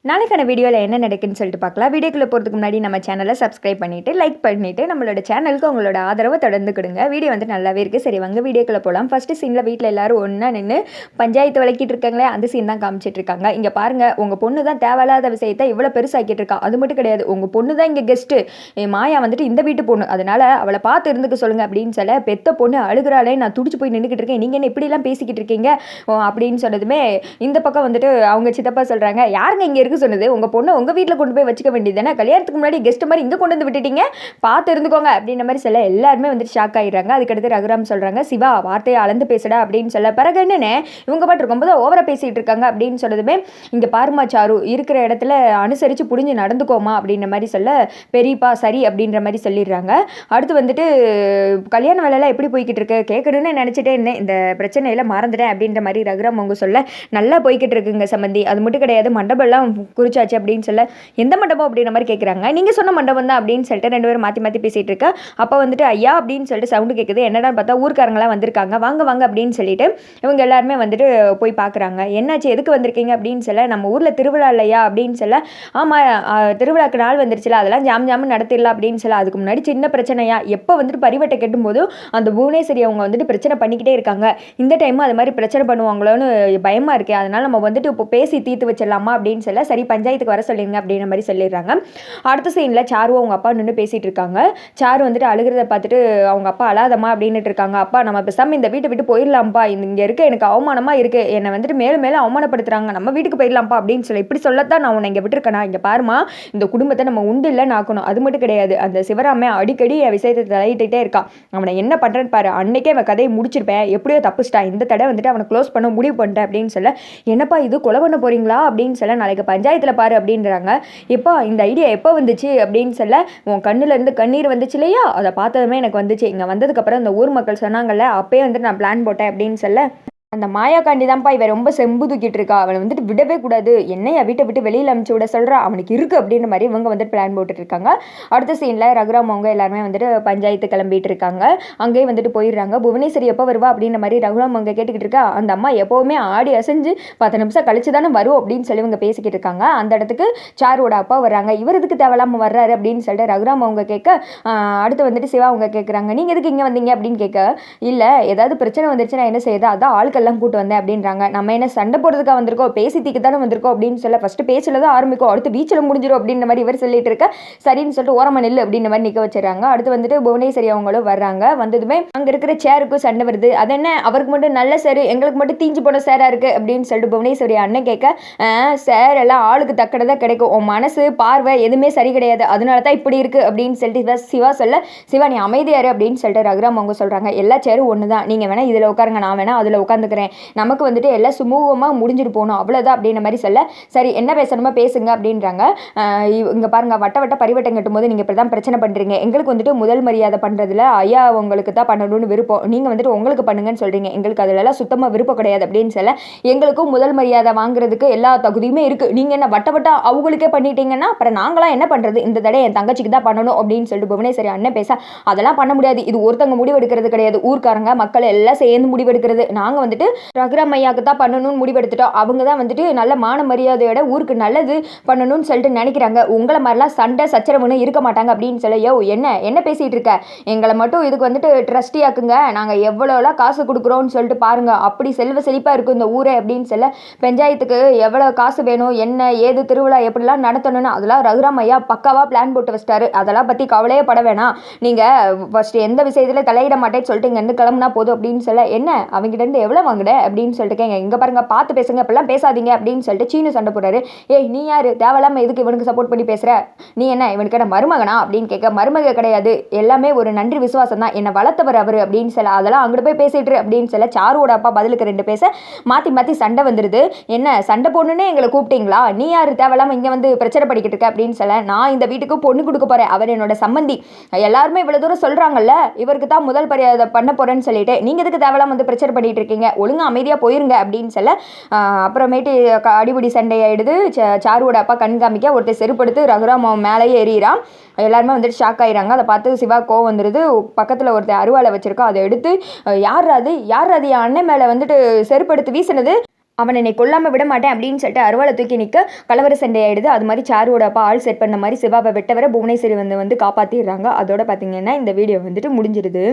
நாளைக்கான வீடியோவில் என்ன நடக்குன்னு சொல்லிட்டு பார்க்கலாம். வீடியோக்குள்ளே போகிறதுக்கு முன்னாடி நம்ம சேனலை சப்ஸ்கிரைப் பண்ணிவிட்டு லைக் பண்ணிவிட்டு நம்மளோட சேனலுக்கு உங்களோட ஆதரவை தொடர்ந்து கொடுங்க. வீடியோ வந்து நல்லாவே இருக்குது. சரி வாங்க வீடியோக்குள்ளே போகலாம். ஃபஸ்ட்டு சீனில் வீட்டில் எல்லாரும் ஒன்றா நின்று பஞ்சாயத்து விளக்கிட்டு இருக்காங்களே, அந்த சீன் தான் காமிச்சிட்டு இருக்காங்க. இங்கே பாருங்கள், உங்கள் பொண்ணு தான் தேவையில்லாத விஷயத்தை இவ்வளோ பெருசாக்கிட்டு இருக்கா. அது மட்டும் கிடையாது, உங்கள் பொண்ணு தான் இங்கே கெஸ்ட்டு. மாயா வந்துட்டு இந்த வீட்டு பொண்ணு, அதனால் அவளை பார்த்து இருந்துக்க சொல்லுங்கள் அப்படின்னு சொல்ல, பெத்த பொண்ணு அழுகிறாளே, நான் துடிச்சு போய் நின்றுக்கிட்டு இருக்கேன், நீங்கள் என்ன இப்படிலாம் பேசிக்கிட்டு இருக்கீங்க அப்படின்னு சொன்னதுமே இந்த பக்கம் வந்துட்டு அவங்க சித்தப்பா சொல்கிறாங்க, யாருங்க இங்கே சொன்னது, உங்க பொண்ணு உங்க வீட்டில் கொண்டு போய் வச்சுக்க வேண்டியதுதானே, கல்யாணத்துக்கு முன்னாடி கெஸ்ட் மாதிரி இங்கே கொண்டு வந்து விட்டுட்டீங்க, பார்த்து இருந்துக்கோங்க அப்படின்ற மாதிரி சொல்ல எல்லாருமே வந்துட்டு ஷாக் ஆகிடுறாங்க. அதுக்கடுத்து ரகுராம் சொல்றாங்க, சிவா வார்த்தையை அளந்து பேசுடா அப்படின்னு சொல்ல, பிறகு என்னன்னு இவங்க பாட்டு இருக்கும்போது ஓவரா பேசிட்டு இருக்காங்க அப்படின்னு சொன்னதுமே, இங்க பாருமா சாரு, இருக்கிற இடத்துல அனுசரிச்சு புடிஞ்சு நடந்துக்கோமா அப்படின்ற மாதிரி சொல்ல, பெரியப்பா சரி அப்படின்ற மாதிரி சொல்லிடுறாங்க. அடுத்து வந்துட்டு கல்யாண வேலையெல்லாம் எப்படி போய்கிட்டு இருக்கு கேட்கணும்னு நினைச்சிட்டே இருந்தேன், இந்த பிரச்சனையில மறந்துட்டேன் அப்படின்ற மாதிரி ரகுராம் அவங்க சொல்ல, நல்லா போய்கிட்டு இருக்குங்க சம்பந்தி, அது மட்டும் கிடையாது மண்டபம்லாம் குறிச்சாச்சு அப்படின்னு சொல்ல, எந்த மண்டபம் அப்படின்ற மாதிரி கேட்குறாங்க. நீங்கள் சொன்ன மண்டபம் தான் அப்படின்னு சொல்லிட்டு ரெண்டு பேரும் மாற்றி மாற்றி பேசிகிட்டு இருக்க, அப்போ வந்துட்டு ஐயா அப்படின்னு சொல்லிட்டு சவுண்டு கேட்குது. என்னடான்னு பார்த்தா ஊர்க்காரங்களாம் வந்திருக்காங்க, வாங்க வாங்க அப்படின்னு சொல்லிட்டு இவங்க எல்லாருமே வந்துட்டு போய் பார்க்குறாங்க. என்னாச்சு, எதுக்கு வந்திருக்கீங்க அப்படின்னு சொல்ல, நம்ம ஊரில் திருவிழா இல்லையா அப்படின்னு சொல்ல, ஆமாம் திருவிழாக்கு நாள் வந்துருச்சுல, அதெல்லாம் ஜாம் ஜாமுன்னு நடத்திடலாம் அப்படின்னு சொல்ல, அதுக்கு முன்னாடி சின்ன பிரச்சனையா, எப்போ வந்துட்டு பரிவட்டை கட்டும் போதும் அந்த புவனேஸ்வரி அவங்க வந்துட்டு பிரச்சனை பண்ணிக்கிட்டே இருக்காங்க, இந்த டைமும் அது மாதிரி பிரச்சனை பண்ணுவாங்களோன்னு பயமாக இருக்கு, அதனால் நம்ம வந்துட்டு இப்போ பேசி தீர்த்து வச்சிடலாமா அப்படின்னு சொல்ல, சரி பஞ்சாயத்துக்கு வர சொல்லிடுங்க அப்படின்ற மாதிரி சொல்லிடுறாங்க. அடுத்த சீனில் சாரு அவங்க அப்பா நின்று பேசிகிட்டு இருக்காங்க. சாரு வந்துட்டு அழுகிறத பார்த்துட்டு அவங்க அப்பா அழாதம்மா அப்படின்னுட்டு இருக்காங்க. அப்பா நம்ம பேசாமல் இந்த வீட்டை விட்டு போயிடலாம்ப்பா, இங்கே இருக்க எனக்கு அவமானமாக இருக்குது, என்னை வந்துட்டு மேலும் மேலும் அவமானப்படுத்துறாங்க, நம்ம வீட்டுக்கு போயிடலாம்ப்பா அப்படின்னு சொல்லி இப்படி சொல்லத்தான் நான் உன்னை இங்கே விட்டுருக்கேனா, இங்கே பாருமா இந்த குடும்பத்தை நம்ம உண்டு இல்லைன்னு ஆக்கணும், அது மட்டும் கிடையாது, அந்த சிவராமே அடிக்கடி என் விஷயத்தை தலையிட்டே இருக்கான், அவனை என்ன பண்ணுறேன்னு பாரு, அன்னைக்கே அவன் கதையை முடிச்சிருப்பேன், எப்படியோ தப்புச்சிட்டா, இந்த தடவை வந்துட்டு அவனை க்ளோஸ் பண்ண முடிவு பண்ணிட்டேன் அப்படின்னு சொல்ல, என்னப்பா இது கொலை பண்ண போறீங்களா அப்படின்னு சொல்ல, நாளைக்கு பஞ்சாயத்தில் பாரு அப்படின்றாங்க. இப்போ இந்த ஐடியா எப்போ வந்துச்சு அப்படின்னு சொல்ல, உன் கண்ணுலேருந்து கண்ணீர் வந்துச்சு இல்லையா, அதை பார்த்ததுமே எனக்கு வந்துச்சு, இங்கே வந்ததுக்கப்புறம் இந்த ஊர் மக்கள் சொன்னாங்கல்ல, அப்பயே வந்துட்டு நான் பிளான் போட்டேன் அப்படின்னு சொல்ல, அந்த மாயாக்காண்டி தான்ப்பா இவன் ரொம்ப செம்பு தூக்கிட்டு இருக்கா, அவனை வந்துட்டு விடவே கூடாது, என்னையா வீட்டை விட்டு வெளியில் அனுப்பிச்சு விட சொல்கிறா, அவனுக்கு இருக்குது அப்படின்ற மாதிரி இவங்க வந்துட்டு பிளான் போட்டுட்டு இருக்காங்க. அடுத்த சீனில் ரகுராம் அவங்க எல்லாருமே வந்துட்டு பஞ்சாயத்து கிளம்பிட்டு இருக்காங்க. அங்கேயே வந்துட்டு போயிடுறாங்க. புவனேஸ்வரி எப்போ வருவா அப்படின்ற மாதிரி ரகுராம் அவங்க கேட்டுக்கிட்டு இருக்கா, அந்த அம்மா எப்போவுமே ஆடி அசைஞ்சு 10 நிமிஷம் கழிச்சு தானே வரும் அப்படின்னு சொல்லி இவங்க பேசிக்கிட்டு இருக்காங்க. அந்த இடத்துக்கு சாருவோட அப்பா வர்றாங்க. இவர் எதுக்கு தேவையில்லாமல் வர்றாரு அப்படின்னு சொல்லிட்டு ரகுராம் அவங்க கேட்க, அடுத்து வந்துட்டு சிவா அவங்க கேட்குறாங்க, நீங்கள் எதுக்கு இங்கே வந்தீங்க அப்படின்னு கேட்க, இல்லை ஏதாவது பிரச்சனை வந்துருச்சுன்னா என்ன செய்யுது, அதான் ஆட்கள் எல்லாம் கூட்டு வந்தேன் அப்படின்றாங்க. நம்ம என்ன சண்டை போடுறதுக்காக வந்திருக்கோம், பேசி தீக்கு தானே வந்திருக்கோம் அப்படின்னு சொல்ல, ஃபர்ஸ்ட் பேச்சில் தான் ஆரம்பிக்கும், அடுத்து பீச்சில் முடிஞ்சிடும் அப்படின்ற மாதிரி இவர் சொல்லிட்டு இருக்க, சரின்னு சொல்லிட்டு ஓரமா நெல் அப்படின்ற மாதிரி நிற்க வச்சுறாங்க. அடுத்து வந்துட்டு புவனேஸ்வரி அவங்களும் வர்றாங்க. வந்ததுமே அங்கே இருக்கிற சேருக்கும் சண்டை வருது. அது என்ன அவருக்கு மட்டும் நல்ல சேரு, எங்களுக்கு மட்டும் தீஞ்சு போன சேரா இருக்கு அப்படின்னு சொல்லிட்டு புவனேஸ்வரி அண்ணன் கேட்க, சேர் எல்லாம் ஆளுக்கு தக்கடதான் கிடைக்கும், உன் மனசு பார்வை எதுவுமே சரி கிடையாது, அதனால தான் இப்படி இருக்கு அப்படின்னு சொல்லிட்டு சிவா சொல்ல, சிவா நீ அமைதியாரு அப்படின்னு சொல்லிட்டு ரகுராம் அவங்க சொல்றாங்க, எல்லா சேரும் ஒன்று தான், நீங்க வேணா இதில் உட்காருங்க, நான் வேணா அதில் உட்காந்துக்கிறேன், நமக்கு வந்துட்டு எல்லாம் சுமூகமாக முடிஞ்சிட்டு போகணும் அவ்வளோதான் அப்படின்ற மாதிரி சொல்ல, சரி என்ன பேசணுமோ பேசுங்க அப்படின்றாங்க. இங்கே பாருங்க, வட்ட பரிவட்டம் கட்டும் போது நீங்கள் இப்படி தான் பிரச்சனை பண்ணுறீங்க, எங்களுக்கு வந்துட்டு முதல் மரியாதை பண்ணுறதுல ஐயா உங்களுக்கு தான் பண்ணணும்னு விருப்பம், நீங்கள் வந்துட்டு உங்களுக்கு பண்ணுங்கன்னு சொல்கிறீங்க, எங்களுக்கு அதிலெல்லாம் சுத்தமாக விருப்பம் கிடையாது அப்படின்னு சொல்ல, எங்களுக்கும் முதல் மரியாதை வாங்குறதுக்கு எல்லா தகுதியுமே இருக்குது, நீங்கள் என்ன வட்ட அவங்களுக்கே பண்ணிட்டீங்கன்னா அப்புறம் நாங்களாம் என்ன பண்ணுறது, இந்த தடவை என் தங்கச்சிக்கு தான் பண்ணணும் அப்படின்னு சொல்லிட்டு புவனேஸ்வரி அண்ணன் பேச, அதெல்லாம் பண்ண முடியாது, இது ஒருத்தவங்க முடிவெடுக்கிறது கிடையாது, ஊர்க்காரங்க மக்கள் எல்லாம் சேர்ந்து முடிவெடுக்கிறது, நாங்கள் வந்துட்டு ரகுராம் ஐயாவுக்கு தான் பண்ணணும்னு முடிவெடுத்துட்டோம், அவங்க தான் வந்துட்டு நல்ல மான மரியாதையோட ஊருக்கு நல்லது பண்ணணும்னு சொல்லிட்டு நினைக்கிறாங்க, உங்களை மாதிரிலாம் சண்டை சச்சரவுன்னு இருக்க மாட்டாங்க அப்படின்னு சொல்ல, யோ என்ன பேசிகிட்டு இருக்க, எங்களை மட்டும் இதுக்கு வந்துட்டு ட்ரஸ்டி ஆக்குங்க, நாங்கள் எவ்வளோலாம் காசு கொடுக்குறோன்னு சொல்லிட்டு பாருங்க, அப்படி செல்வ செழிப்பாக இருக்கும் இந்த ஊரே அப்படின்னு சொல்ல, பஞ்சாயத்துக்கு எவ்வளோ காசு வேணும், என்ன ஏது திருவிழா எப்படிலாம் நடத்தணும்னு அதெல்லாம் ரகுராம் ஐயா பக்காவாக பிளான் போட்டு வச்சிட்டாரு, அதெல்லாம் பற்றி கவலையே பட வேணாம், நீங்கள் ஃபஸ்ட்டு எந்த விஷயத்தில் தலையிட மாட்டேன்னு சொல்லிட்டு இங்கேருந்து கிளம்புனா போதும் அப்படின்னு சொல்ல, என்ன அவங்ககிட்ட இருந்து எவ்வளோ வாங்குட அப்படின்னு சொல்லிட்டு இங்கே பாருங்க பார்த்து பேசுங்க, இப்பெல்லாம் பேசாதீங்க அப்படின்னு சொல்லிட்டு சீனு சண்டை போடுறாரு. ஏய் நீ யாரு, தேவையில்லாம எதுக்கு இவனுக்கு சப்போர்ட் பண்ணி பேசுற, நீ என்ன இவனுக்கு என்ன மருமகனா அப்படின்னு கேட்க, மருமக கிடையாது, எல்லாமே ஒரு நன்றி விசுவாசம் தான், என்னை வளர்த்தவர் அவர் அப்படின்னு சொல்ல, அதெல்லாம் அங்கிட்டு போய் பேசிட்டு அப்படின்னு சொல்ல, சாருவோட அப்பா பதிலுக்கு ரெண்டு பேச மாற்றி சண்டை வந்துடுது. என்ன சண்டை போடணுன்னே எங்களை கூப்பிட்டீங்களா, நீ யாரு தேவையில்லாம இங்கே வந்து பிரச்சனை படிக்கிட்டு இருக்க அப்படின்னு சொல்ல, நான் இந்த வீட்டுக்கு பொண்ணு கொடுக்க போறேன், அவர் என்னோட சம்பந்தி, எல்லாருமே இவ்வளவு தூரம் சொல்றாங்கல்ல, இவருக்கு தான் முதல் மரியாதை பண்ண போறேன்னு சொல்லிட்டு நீங்க எதுக்கு தேவையில்லாம வந்து பிரச்சனை பண்ணிட்டு இருக்கீங்க, ஒழுங்கா அமைதியாக போயிருங்க அப்படின்னு சொல்ல, அப்புறமேட்டு அடிபடி சண்டையாயிடுது. சாருவோட அப்பா கண்காமிக்க ஒருத்தர் செருப்படுத்து ரகுராம் மேலேயே எறிகிறான். எல்லாருமே வந்துட்டு ஷாக் ஆயிடுறாங்க. அதை பார்த்து சிவா கோவம் வந்துடுது. பக்கத்தில் ஒருத்தர் அருவாளை வச்சிருக்கா, அதை எடுத்து யார் அது என் அண்ணன் மேலே வந்துட்டு செருப்படுத்து வீசினது அவனை என்னை கொல்லாமல் விட மாட்டேன் அப்படின்னு சொல்லிட்டு அருவாளை தூக்கி நிற்க கலவர சண்டை ஆயிடுது. அது மாதிரி சாருவோட அப்பா ஆள் செட் பண்ண மாதிரி சிவாவை வெட்ட வர புவனேஸ்வரி வந்து காப்பாற்றிடுறாங்க. அதோட பார்த்தீங்கன்னா இந்த வீடியோ வந்துட்டு முடிஞ்சிருது.